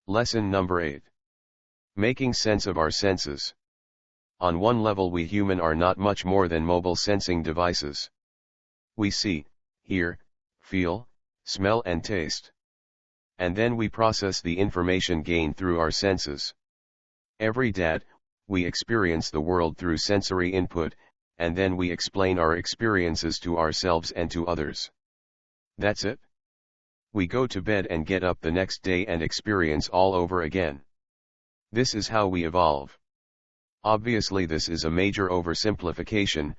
Lesson number 8. Making sense of our senses. On one level, we human are not much more than mobile sensing devices. We see, hear, feel, smell and taste. And then we process the information gained through our senses. Every day, we experience the world through sensory input, and then we explain our experiences to ourselves and to others. That's it. We go to bed and get up the next day and experience all over again. This is how we evolve. Obviously, this is a major oversimplification,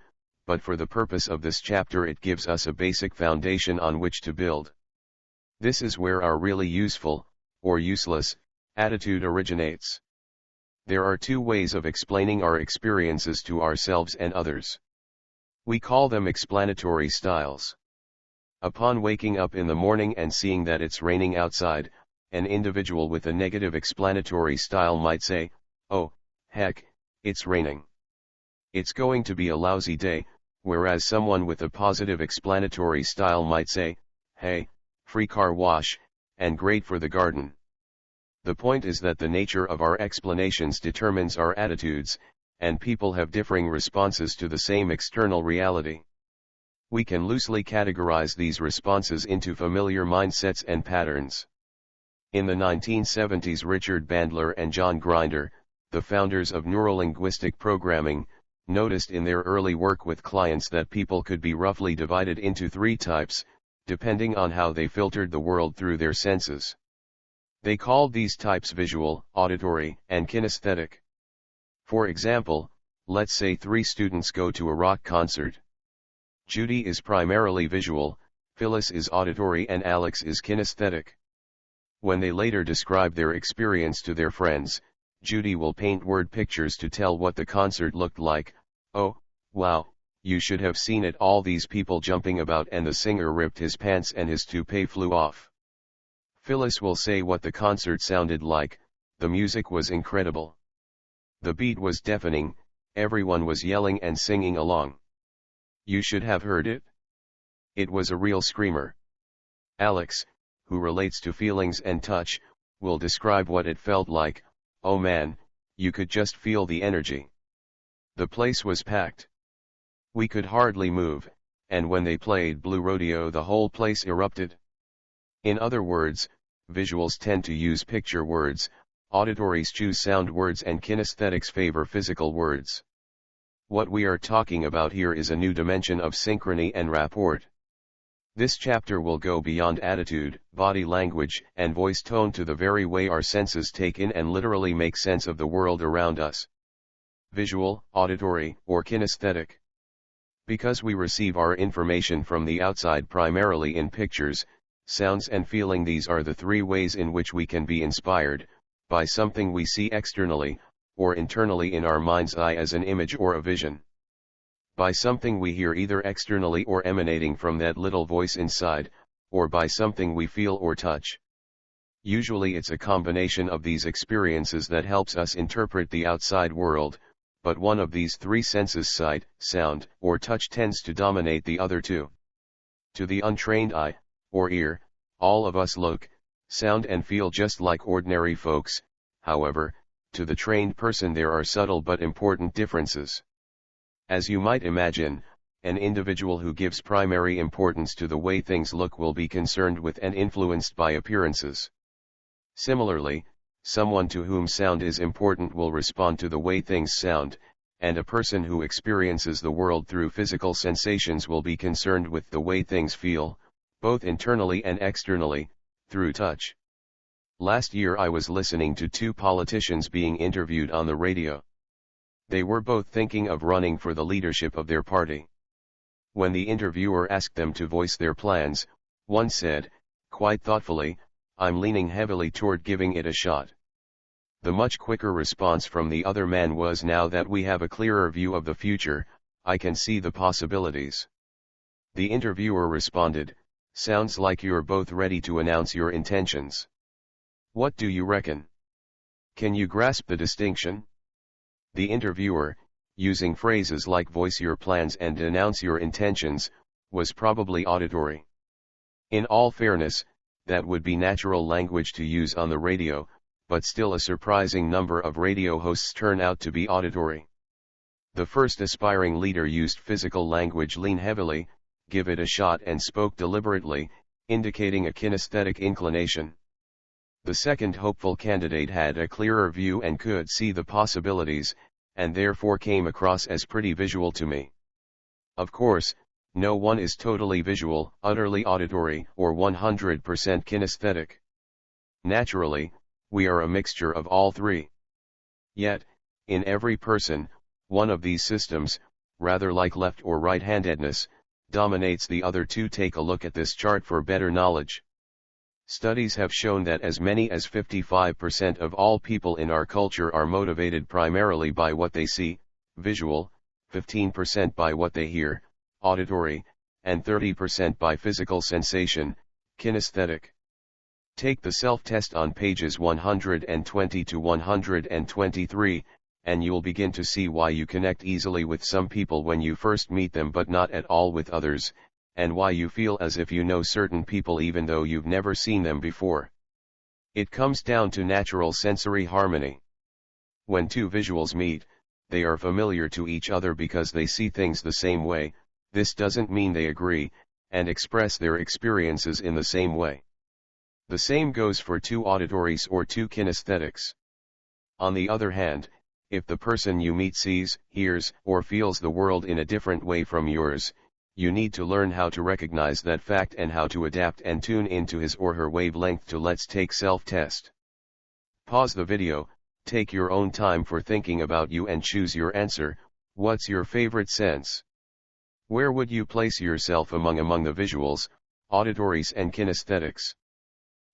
but for the purpose of this chapter it gives us a basic foundation on which to build. This is where our really useful, or useless, attitude originates. There are two ways of explaining our experiences to ourselves and others. We call them explanatory styles. Upon waking up in the morning and seeing that it's raining outside, an individual with a negative explanatory style might say, "Oh, heck, it's raining. It's going to be a lousy day," whereas someone with a positive explanatory style might say, "Hey, free car wash, and great for the garden." The point is that the nature of our explanations determines our attitudes, and people have differing responses to the same external reality. We can loosely categorize these responses into familiar mindsets and patterns. In the 1970s, Richard Bandler and John Grinder, the founders of neurolinguistic programming, noticed in their early work with clients that people could be roughly divided into three types, depending on how they filtered the world through their senses. They called these types visual, auditory, and kinesthetic. For example, let's say three students go to a rock concert. Judy is primarily visual, Phyllis is auditory, and Alex is kinesthetic. When they later describe their experience to their friends, Judy will paint word pictures to tell what the concert looked like. "Oh, wow, you should have seen it, all these people jumping about and the singer ripped his pants and his toupee flew off." Phyllis will say what the concert sounded like. "The music was incredible. The beat was deafening, everyone was yelling and singing along. You should have heard it. It was a real screamer." Alex, who relates to feelings and touch, will describe what it felt like. "Oh man, you could just feel the energy. The place was packed. We could hardly move, and when they played Blue Rodeo the whole place erupted." In other words, visuals tend to use picture words, auditories choose sound words, and kinesthetics favor physical words. What we are talking about here is a new dimension of synchrony and rapport. This chapter will go beyond attitude, body language, and voice tone to the very way our senses take in and literally make sense of the world around us. Visual, auditory, or kinesthetic. Because we receive our information from the outside primarily in pictures, sounds and feeling, these are the three ways in which we can be inspired, by something we see externally, or internally in our mind's eye as an image or a vision. By something we hear either externally or emanating from that little voice inside, or by something we feel or touch. Usually it's a combination of these experiences that helps us interpret the outside world, but one of these three senses, sight, sound, or touch, tends to dominate the other two. To the untrained eye, or ear, all of us look, sound and feel just like ordinary folks. However, to the trained person there are subtle but important differences. As you might imagine, an individual who gives primary importance to the way things look will be concerned with and influenced by appearances. Similarly, someone to whom sound is important will respond to the way things sound, and a person who experiences the world through physical sensations will be concerned with the way things feel, both internally and externally, through touch. Last year I was listening to two politicians being interviewed on the radio. They were both thinking of running for the leadership of their party. When the interviewer asked them to voice their plans, one said, quite thoughtfully, "I'm leaning heavily toward giving it a shot." The much quicker response from the other man was, "Now that we have a clearer view of the future, I can see the possibilities." The interviewer responded, "Sounds like you're both ready to announce your intentions. What do you reckon? Can you grasp the distinction?" The interviewer, using phrases like voice your plans and announce your intentions, was probably auditory. In all fairness, that would be natural language to use on the radio, but still a surprising number of radio hosts turn out to be auditory. The first aspiring leader used physical language, lean heavily, give it a shot, and spoke deliberately, indicating a kinesthetic inclination. The second hopeful candidate had a clearer view and could see the possibilities, and therefore came across as pretty visual to me. Of course, no one is totally visual, utterly auditory, or 100% kinesthetic. Naturally, we are a mixture of all three. Yet, in every person, one of these systems, rather like left or right-handedness, dominates the other two. Take a look at this chart for better knowledge. Studies have shown that as many as 55% of all people in our culture are motivated primarily by what they see, visual, 15% by what they hear, auditory, and 30% by physical sensation, kinesthetic. Take the self-test on pages 120 to 123, and you'll begin to see why you connect easily with some people when you first meet them but not at all with others, and why you feel as if you know certain people even though you've never seen them before. It comes down to natural sensory harmony. When two visuals meet, they are familiar to each other because they see things the same way. This doesn't mean they agree, and express their experiences in the same way. The same goes for two auditories or two kinesthetics. On the other hand, if the person you meet sees, hears, or feels the world in a different way from yours, you need to learn how to recognize that fact and how to adapt and tune into his or her wavelength. Let's take self-test. Pause the video, take your own time for thinking about you and choose your answer. What's your favorite sense? Where would you place yourself among the visuals, auditories and kinesthetics?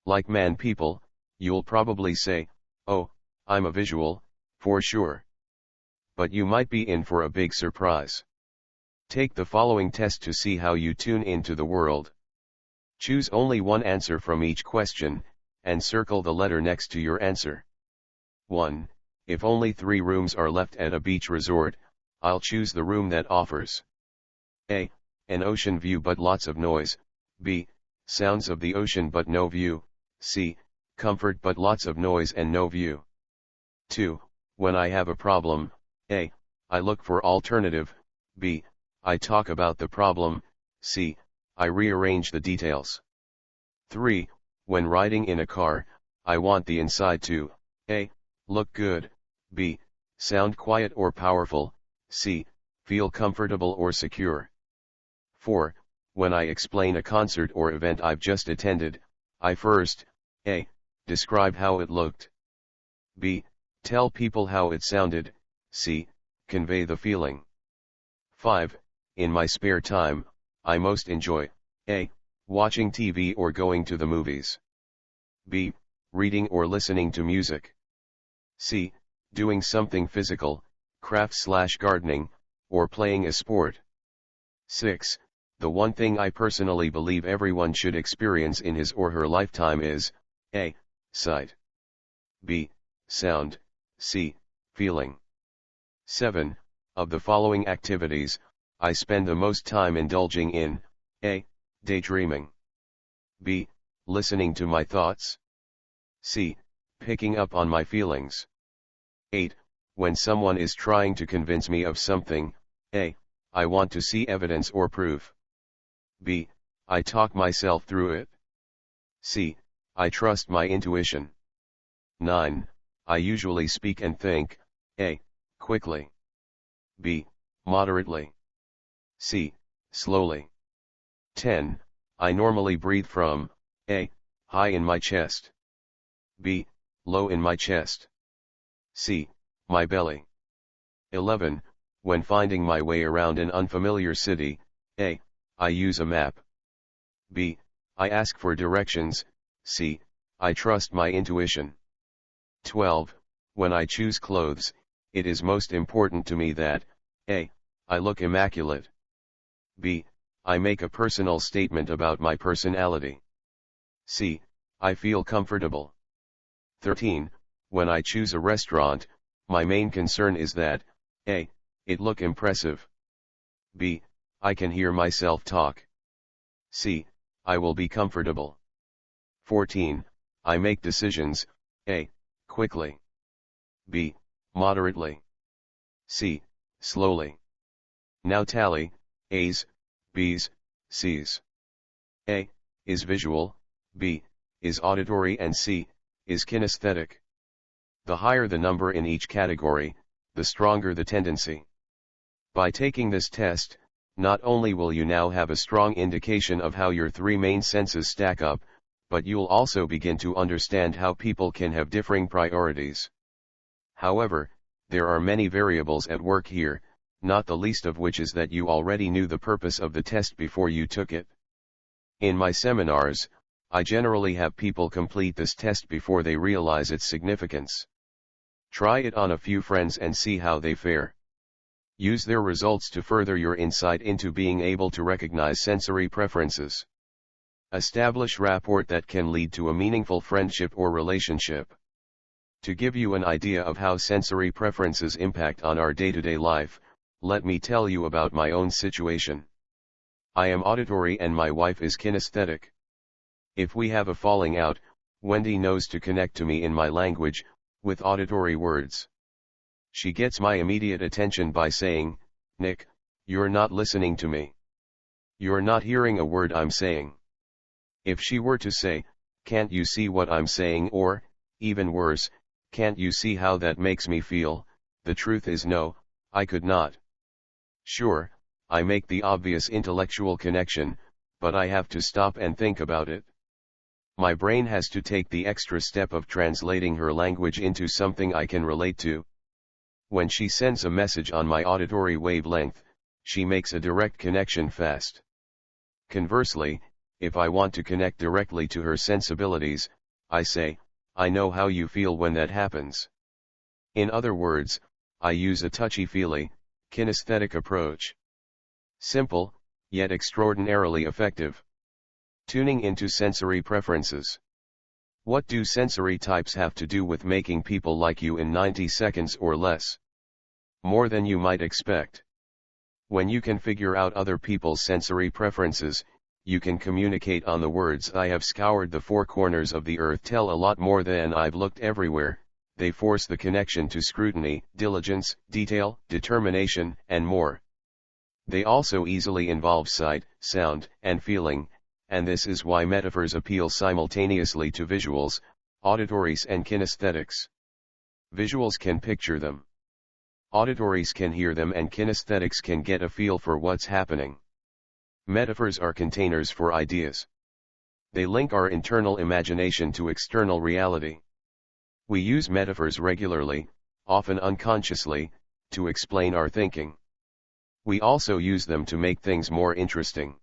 Like man people, you'll probably say, oh, I'm a visual, for sure. But you might be in for a big surprise. Take the following test to see how you tune into the world. Choose only one answer from each question, and circle the letter next to your answer. 1. If only 3 rooms are left at a beach resort, I'll choose the room that offers A. An ocean view but lots of noise, B. Sounds of the ocean but no view, C. Comfort but lots of noise and no view. 2. When I have a problem, A. I look for alternative, B. I talk about the problem, C. I rearrange the details. 3. When riding in a car, I want the inside to A. Look good, B. Sound quiet or powerful, C. Feel comfortable or secure. 4. When I explain a concert or event I've just attended, I first, A. Describe how it looked, B. Tell people how it sounded, C. Convey the feeling. 5. In my spare time, I most enjoy A. Watching TV or going to the movies, B. Reading or listening to music, C. Doing something physical, craft/gardening, or playing a sport. 6. The one thing I personally believe everyone should experience in his or her lifetime is A. Sight, B. Sound, C. Feeling. 7. Of the following activities, I spend the most time indulging in A. Daydreaming, B. Listening to my thoughts, C. Picking up on my feelings. 8. When someone is trying to convince me of something, A. I want to see evidence or proof, B. I talk myself through it, C. I trust my intuition. 9. I usually speak and think, A. Quickly, B. Moderately, C. Slowly. 10. I normally breathe from A. High in my chest, B. Low in my chest, C. My belly. 11. When finding my way around an unfamiliar city, A. I use a map, B. I ask for directions, C. I trust my intuition. 12. When I choose clothes, it is most important to me that A. I look immaculate, B. I make a personal statement about my personality, C. I feel comfortable. 13. When I choose a restaurant, my main concern is that A. It look impressive, B. I can hear myself talk, C. I will be comfortable. 14. I make decisions, A. quickly. B. Moderately. C. Slowly. Now tally, A's, B's, C's. A. Is visual, B. Is auditory and C. Is kinesthetic. The higher the number in each category, the stronger the tendency. By taking this test, not only will you now have a strong indication of how your three main senses stack up, but you'll also begin to understand how people can have differing priorities. However, there are many variables at work here, not the least of which is that you already knew the purpose of the test before you took it. In my seminars, I generally have people complete this test before they realize its significance. Try it on a few friends and see how they fare. Use their results to further your insight into being able to recognize sensory preferences. Establish rapport that can lead to a meaningful friendship or relationship. To give you an idea of how sensory preferences impact on our day-to-day life, let me tell you about my own situation. I am auditory and my wife is kinesthetic. If we have a falling out, Wendy knows to connect to me in my language, with auditory words. She gets my immediate attention by saying, "Nick, you're not listening to me. You're not hearing a word I'm saying." If she were to say, "Can't you see what I'm saying?" or, even worse, "Can't you see how that makes me feel?" the truth is no, I could not. Sure, I make the obvious intellectual connection, but I have to stop and think about it. My brain has to take the extra step of translating her language into something I can relate to. When she sends a message on my auditory wavelength, she makes a direct connection fast. Conversely, if I want to connect directly to her sensibilities, I say, "I know how you feel when that happens." In other words, I use a touchy-feely, kinesthetic approach. Simple, yet extraordinarily effective. Tuning into sensory preferences. What do sensory types have to do with making people like you in 90 seconds or less? More than you might expect. When you can figure out other people's sensory preferences, you can communicate on the words "I have scoured the four corners of the earth" tell a lot more than "I've looked everywhere." They force the connection to scrutiny, diligence, detail, determination, and more. They also easily involve sight, sound, and feeling, and this is why metaphors appeal simultaneously to visuals, auditories and kinesthetics. Visuals can picture them. Auditories can hear them and kinesthetics can get a feel for what's happening. Metaphors are containers for ideas. They link our internal imagination to external reality. We use metaphors regularly, often unconsciously, to explain our thinking. We also use them to make things more interesting.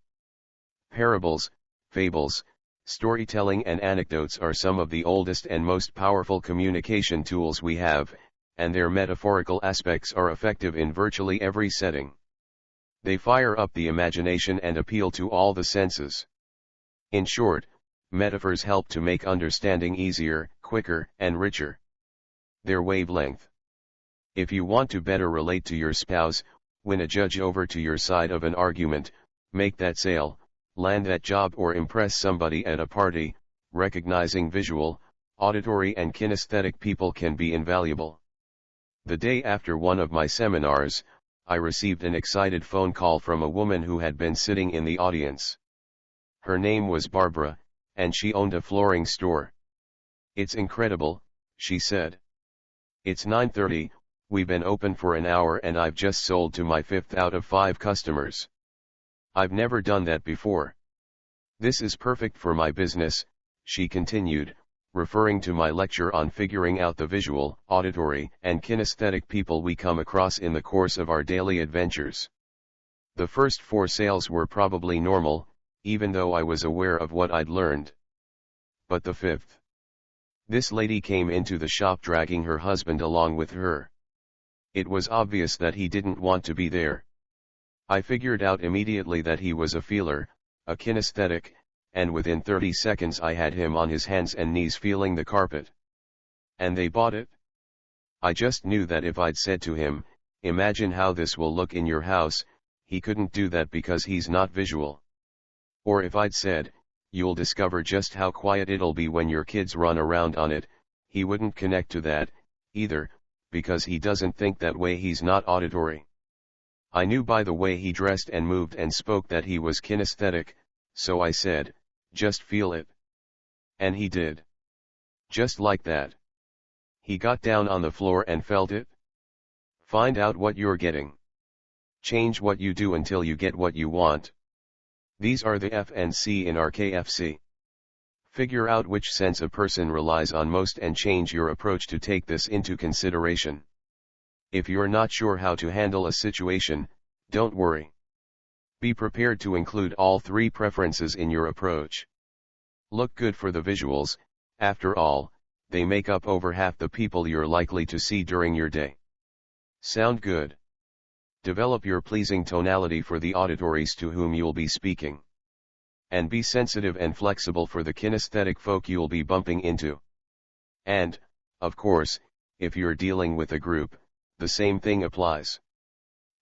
Parables, fables, storytelling and anecdotes are some of the oldest and most powerful communication tools we have, and their metaphorical aspects are effective in virtually every setting. They fire up the imagination and appeal to all the senses. In short, metaphors help to make understanding easier, quicker, and richer. Their wavelength. If you want to better relate to your spouse, win a judge over to your side of an argument, make that sale, land that job or impress somebody at a party, recognizing visual, auditory and kinesthetic people can be invaluable. The day after one of my seminars, I received an excited phone call from a woman who had been sitting in the audience. Her name was Barbara, and she owned a flooring store. "It's incredible," she said. "It's 9:30, we've been open for an hour and I've just sold to my 5th out of 5 customers. I've never done that before. This is perfect for my business," she continued, referring to my lecture on figuring out the visual, auditory, and kinesthetic people we come across in the course of our daily adventures. The first 4 sales were probably normal, even though I was aware of what I'd learned. But the 5th. This lady came into the shop dragging her husband along with her. It was obvious that he didn't want to be there. I figured out immediately that he was a feeler, a kinesthetic, and within 30 seconds I had him on his hands and knees feeling the carpet. And they bought it. I just knew that if I'd said to him, "Imagine how this will look in your house," he couldn't do that because he's not visual. Or if I'd said, "You'll discover just how quiet it'll be when your kids run around on it," he wouldn't connect to that, either, because he doesn't think that way. He's not auditory. I knew by the way he dressed and moved and spoke that he was kinesthetic, so I said, just feel it. And he did. Just like that. He got down on the floor and felt it. Find out what you're getting. Change what you do until you get what you want. These are the F and C in our KFC. Figure out which sense a person relies on most and change your approach to take this into consideration. If you're not sure how to handle a situation, don't worry. Be prepared to include all three preferences in your approach. Look good for the visuals, after all, they make up over half the people you're likely to see during your day. Sound good. Develop your pleasing tonality for the auditories to whom you'll be speaking. And be sensitive and flexible for the kinesthetic folk you'll be bumping into. And, of course, if you're dealing with a group, the same thing applies.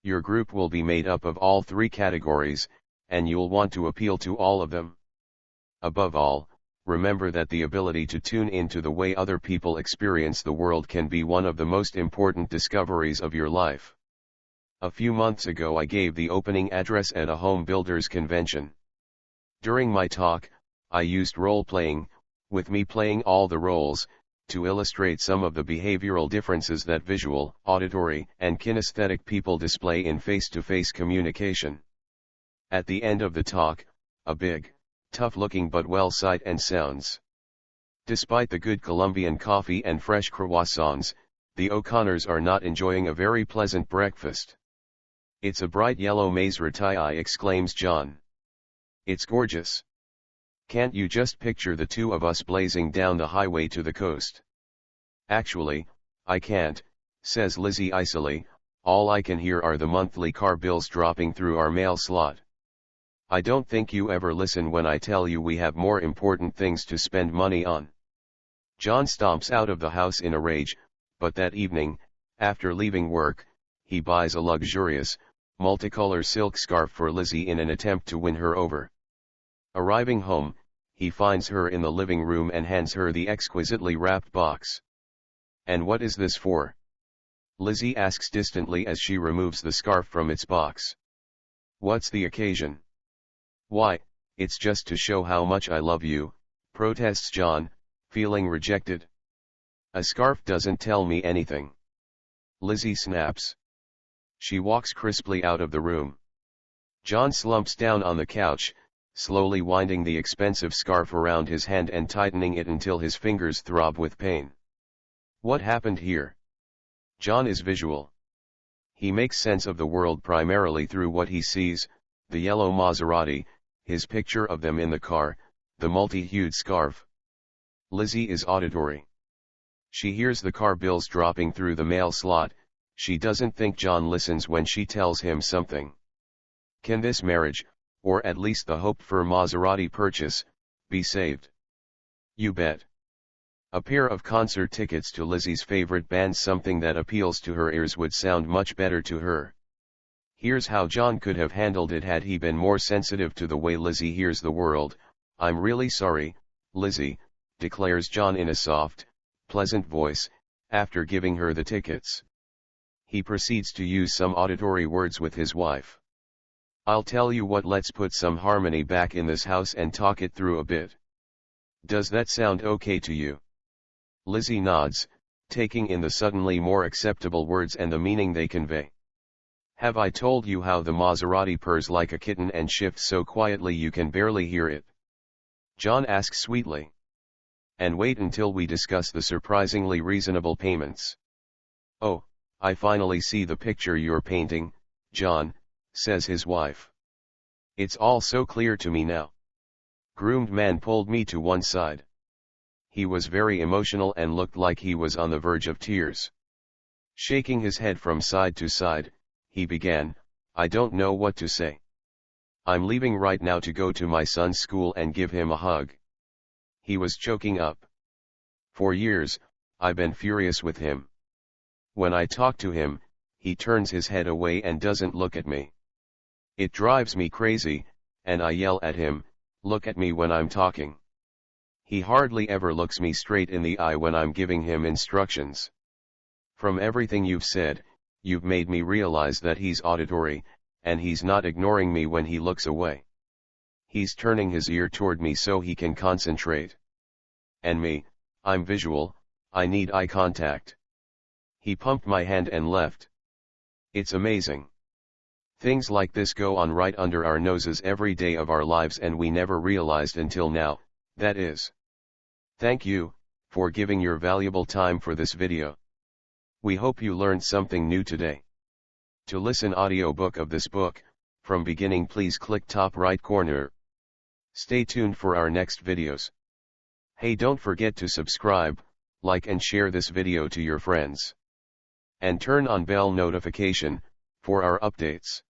Your group will be made up of all three categories, and you'll want to appeal to all of them. Above all, remember that the ability to tune into the way other people experience the world can be one of the most important discoveries of your life. A few months ago I gave the opening address at a home builders convention. During my talk, I used role-playing, with me playing all the roles, to illustrate some of the behavioral differences that visual, auditory, and kinesthetic people display in face-to-face communication. At the end of the talk, a big, tough-looking but well sight and sounds. Despite the good Colombian coffee and fresh croissants, the O'Connors are not enjoying a very pleasant breakfast. It's a bright yellow maize roti, exclaims John. It's gorgeous. Can't you just picture the two of us blazing down the highway to the coast? Actually, I can't, says Lizzie icily, all I can hear are the monthly car bills dropping through our mail slot. I don't think you ever listen when I tell you we have more important things to spend money on. John stomps out of the house in a rage, but that evening, after leaving work, he buys a luxurious, multicolor silk scarf for Lizzie in an attempt to win her over. Arriving home, he finds her in the living room and hands her the exquisitely wrapped box. And what is this for? Lizzie asks distantly as she removes the scarf from its box. What's the occasion? Why, it's just to show how much I love you, protests John, feeling rejected. A scarf doesn't tell me anything. Lizzie snaps. She walks crisply out of the room. John slumps down on the couch, slowly winding the expensive scarf around his hand and tightening it until his fingers throb with pain. What happened here? John is visual. He makes sense of the world primarily through what he sees, the yellow Maserati, his picture of them in the car, the multi-hued scarf. Lizzie is auditory. She hears the car bills dropping through the mail slot. She doesn't think John listens when she tells him something. Can this marriage, or at least the hoped-for Maserati purchase, be saved? You bet. A pair of concert tickets to Lizzie's favorite band, something that appeals to her ears, would sound much better to her. Here's how John could have handled it had he been more sensitive to the way Lizzie hears the world. I'm really sorry, Lizzie, declares John in a soft, pleasant voice, after giving her the tickets. He proceeds to use some auditory words with his wife. I'll tell you what, let's put some harmony back in this house and talk it through a bit. Does that sound okay to you? Lizzie nods, taking in the suddenly more acceptable words and the meaning they convey. Have I told you how the Maserati purrs like a kitten and shifts so quietly you can barely hear it? John asks sweetly. And wait until we discuss the surprisingly reasonable payments. Oh, I finally see the picture you're painting, John, says his wife. It's all so clear to me now. Groomed man pulled me to one side. He was very emotional and looked like he was on the verge of tears. Shaking his head from side to side, he began, I don't know what to say. I'm leaving right now to go to my son's school and give him a hug. He was choking up. For years, I've been furious with him. When I talk to him, he turns his head away and doesn't look at me. It drives me crazy, and I yell at him, look at me when I'm talking. He hardly ever looks me straight in the eye when I'm giving him instructions. From everything you've said, you've made me realize that he's auditory, and he's not ignoring me when he looks away. He's turning his ear toward me so he can concentrate. And me, I'm visual, I need eye contact. He pumped my hand and left. It's amazing. Things like this go on right under our noses every day of our lives, and we never realized until now, that is. Thank you, for giving your valuable time for this video. We hope you learned something new today. To listen audiobook of this book, from beginning, please click top right corner. Stay tuned for our next videos. Hey, don't forget to subscribe, like and share this video to your friends. And turn on bell notification, for our updates.